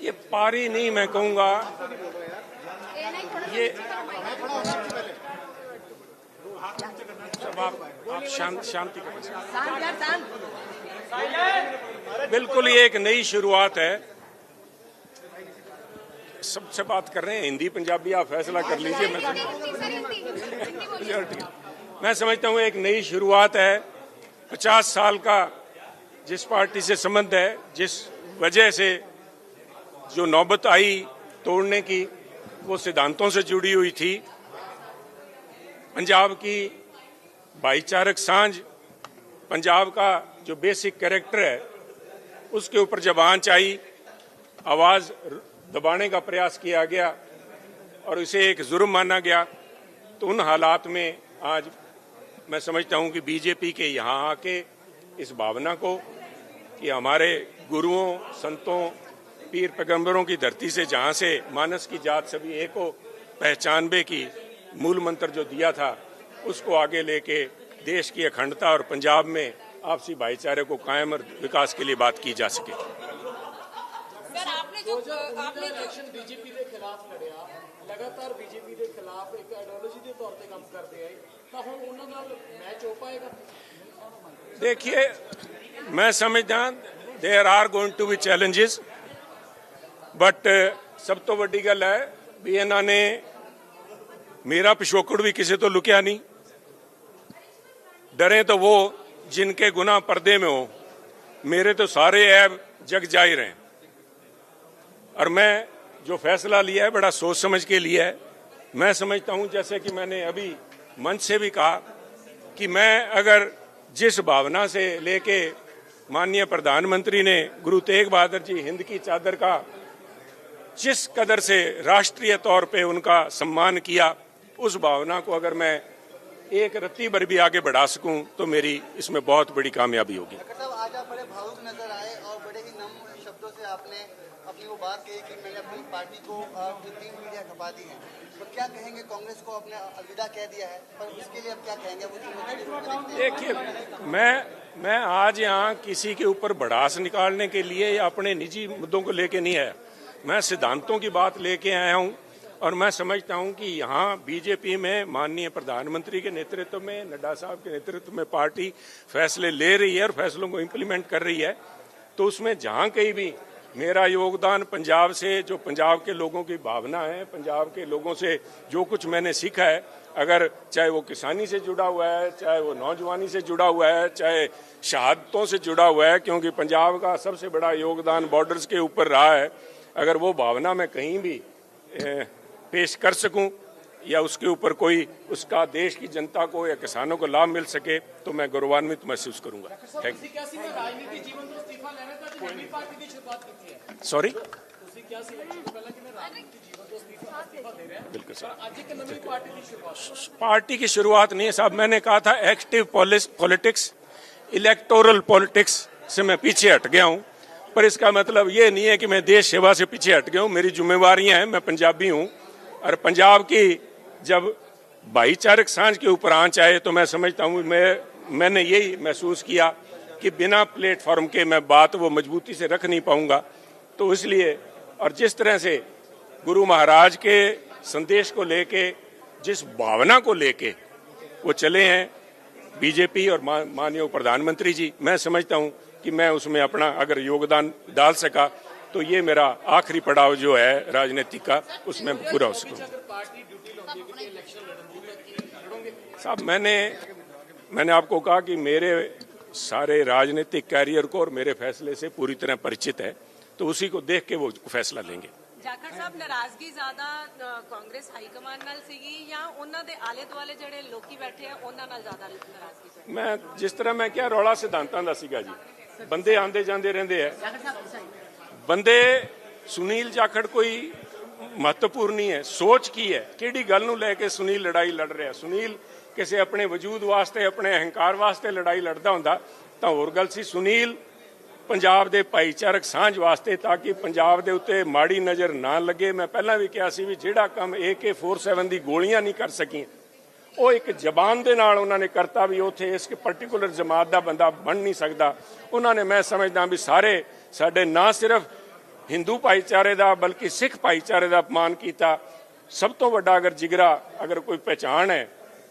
देखिए पारी नहीं मैं कहूँगा, ये सब आप शांति करें। बिल्कुल ये एक नई शुरुआत है। सबसे बात कर रहे हैं हिंदी पंजाबी, आप फैसला कर लीजिए। मैं समझता हूँ एक नई शुरुआत है। 50 साल का जिस पार्टी से संबंध है, जिस वजह से जो नौबत आई तोड़ने की, वो सिद्धांतों से जुड़ी हुई थी। पंजाब की भाईचारक सांझ, पंजाब का जो बेसिक कैरेक्टर है, उसके ऊपर जब आंच आई, आवाज़ दबाने का प्रयास किया गया और इसे एक जुर्म माना गया। तो उन हालात में आज मैं समझता हूं कि बीजेपी के यहाँ आके इस भावना को कि हमारे गुरुओं, संतों, पीर पैगंबरों की धरती से, जहाँ से मानस की जात सभी एक हो, पहचानबे की मूल मंत्र जो दिया था, उसको आगे लेके देश की अखंडता और पंजाब में आपसी भाईचारे को कायम और विकास के लिए बात की जा सके। सर आपने जो इलेक्शन बीजेपी के खिलाफ लड़िया, लगातार बीजेपी के खिलाफ एक आइडियोलॉजी के तौर पे काम करते हैं, तो हम उन्होंने नाल मैच हो पाएगा? देखिए मैं समझदा there are going to be challenges, but सब तो वड्डी गल है भी इन्होंने मेरा पिछोकड़ भी किसी तो लुकिया नहीं। डरे तो वो जिनके गुनाह पर्दे में हो, मेरे तो सारे ऐब जग जाहिर हैं। और मैं जो फैसला लिया है बड़ा सोच समझ के लिया है। मैं समझता हूं, जैसे कि मैंने अभी मंच से भी कहा, कि मैं अगर जिस भावना से लेके माननीय प्रधानमंत्री ने गुरु तेग बहादुर जी हिंद की चादर का जिस कदर से राष्ट्रीय तौर पे उनका सम्मान किया, उस भावना को अगर मैं एक रत्ती भर भी आगे बढ़ा सकूं तो मेरी इसमें बहुत बड़ी कामयाबी होगी। आज आप बड़े भावुक नजर आए और बड़े ही नम्र शब्दों से आपने अपनी वो बात कही कि मैंने अपनी पार्टी को 3 मीडिया खपा दी है। तो क्या कहेंगे, कांग्रेस को अपने अलविदा कह दिया है, पर उसके लिए अब क्या कहेंगे? वो देखिए मैं आज यहाँ किसी के ऊपर भड़ास निकालने के लिए या अपने निजी मुद्दों को लेके नहीं आया। मैं सिद्धांतों की बात लेके आया हूँ और मैं समझता हूँ कि यहाँ बीजेपी में माननीय प्रधानमंत्री के नेतृत्व में, नड्डा साहब के नेतृत्व में पार्टी फैसले ले रही है और फैसलों को इम्प्लीमेंट कर रही है। तो उसमें जहाँ कहीं भी मेरा योगदान पंजाब से, जो पंजाब के लोगों की भावना है, पंजाब के लोगों से जो कुछ मैंने सीखा है, अगर चाहे वो किसानी से जुड़ा हुआ है, चाहे वो नौजवानी से जुड़ा हुआ है, चाहे शहादतों से जुड़ा हुआ है, क्योंकि पंजाब का सबसे बड़ा योगदान बॉर्डर्स के ऊपर रहा है, अगर वो भावना मैं कहीं भी पेश कर सकूं या उसके ऊपर कोई उसका देश की जनता को या किसानों को लाभ मिल सके तो मैं गौरवान्वित महसूस करूंगा। सॉरी, बिल्कुल सर, पार्टी की शुरुआत नहीं है साहब। मैंने कहा था एक्टिव पॉलिटिक्स, इलेक्टोरल पॉलिटिक्स से मैं पीछे हट गया हूं, पर इसका मतलब ये नहीं है कि मैं देश सेवा से पीछे हट गया हूं। मेरी जिम्मेवारियां हैं, मैं पंजाबी हूं और पंजाब की जब भाईचारक सांझ के ऊपर आंच आए तो मैं समझता हूँ मैंने यही महसूस किया कि बिना प्लेटफॉर्म के मैं बात वो मजबूती से रख नहीं पाऊंगा। तो इसलिए, और जिस तरह से गुरु महाराज के संदेश को लेके, जिस भावना को लेके वो चले हैं बीजेपी और माननीय प्रधानमंत्री जी, मैं समझता हूँ कि मैं उसमें अपना अगर योगदान डाल सका तो ये मेरा आखिरी पड़ाव जो है राजनीति का, उसमें पूरा हो सकूं। साहब मैंने आपको कहा कि मेरे सारे राजनीतिक कैरियर को और मेरे फैसले से पूरी तरह परिचित है, तो उसी को देख के वो फैसला लेंगे। जाखड़ साहब, नाराजगी ज्यादा कांग्रेस हाईकमान नाल सीगी या उन्हां दे आले दुआले ਜਿਹੜੇ ਲੋਕੀ बैठे हैं उन्हां नाल ज्यादा नाराजगी सी? मैं जिस तरह मैं क्या रौला सिद्धांतां दा सीगा जी, बंदे आंदे जांदे रहंदे है, बंदे सुनील जाखड़ कोई महत्वपूर्ण नहीं है। सोच की है, किहड़ी गल नूं लैके सुनील लड़ाई लड़ रहा। सुनील किसी अपने वजूद वास्ते, अपने अहंकार वास्ते लड़ाई लड़दा हुंदा तां होर गल सी। सुनील पंजाब दे भाईचारक सांझ वास्ते, ताकि पंजाब दे उत्ते माड़ी नज़र ना लगे। मैं पहलां भी कहा सी भी जिहड़ा काम AK-47 दी गोलियां नहीं कर सकी, वो एक जबान दे नाल उन्होंने करता भी उत्थे इस पर्टिकुलर जमात का बंदा बन नहीं सकता। उन्होंने, मैं समझदा भी सारे साडे ना सिर्फ ਹਿੰਦੂ ਭਾਈਚਾਰੇ ਦਾ ਬਲਕਿ ਸਿੱਖ ਭਾਈਚਾਰੇ ਦਾ ਅਪਮਾਨ ਕੀਤਾ। ਸਭ ਤੋਂ ਵੱਡਾ ਅਗਰ ਜਿਗਰਾ, ਅਗਰ ਕੋਈ ਪਹਿਚਾਣ ਹੈ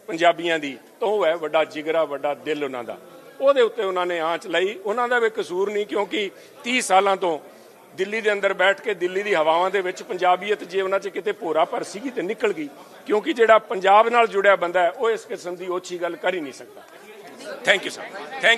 ਪੰਜਾਬੀਆਂ ਦੀ, ਤਾਂ ਉਹ ਹੈ ਵੱਡਾ ਜਿਗਰਾ, ਵੱਡਾ ਦਿਲ ਉਹਨਾਂ ਦਾ। ਉਹਦੇ ਉੱਤੇ ਉਹਨਾਂ ਨੇ ਆਂਚ ਲਈ। ਉਹਨਾਂ ਦਾ ਵੀ ਕਸੂਰ ਨਹੀਂ, ਕਿਉਂਕਿ 30 ਸਾਲਾਂ ਤੋਂ ਦਿੱਲੀ ਦੇ ਅੰਦਰ ਬੈਠ ਕੇ ਦਿੱਲੀ ਦੀ ਹਵਾਵਾਂ ਦੇ ਵਿੱਚ ਪੰਜਾਬੀਅਤ ਜੇ ਉਹਨਾਂ 'ਚ ਕਿਤੇ ਭੋਰਾ ਪਰ ਸੀਗੀ ਤੇ ਨਿਕਲ ਗਈ, ਕਿਉਂਕਿ ਜਿਹੜਾ ਪੰਜਾਬ ਨਾਲ ਜੁੜਿਆ ਬੰਦਾ ਹੈ ਉਹ ਇਸ ਕਿਸਮ ਦੀ ਓਛੀ ਗੱਲ ਕਰ ਹੀ ਨਹੀਂ ਸਕਦਾ। Thank you sir, thank you.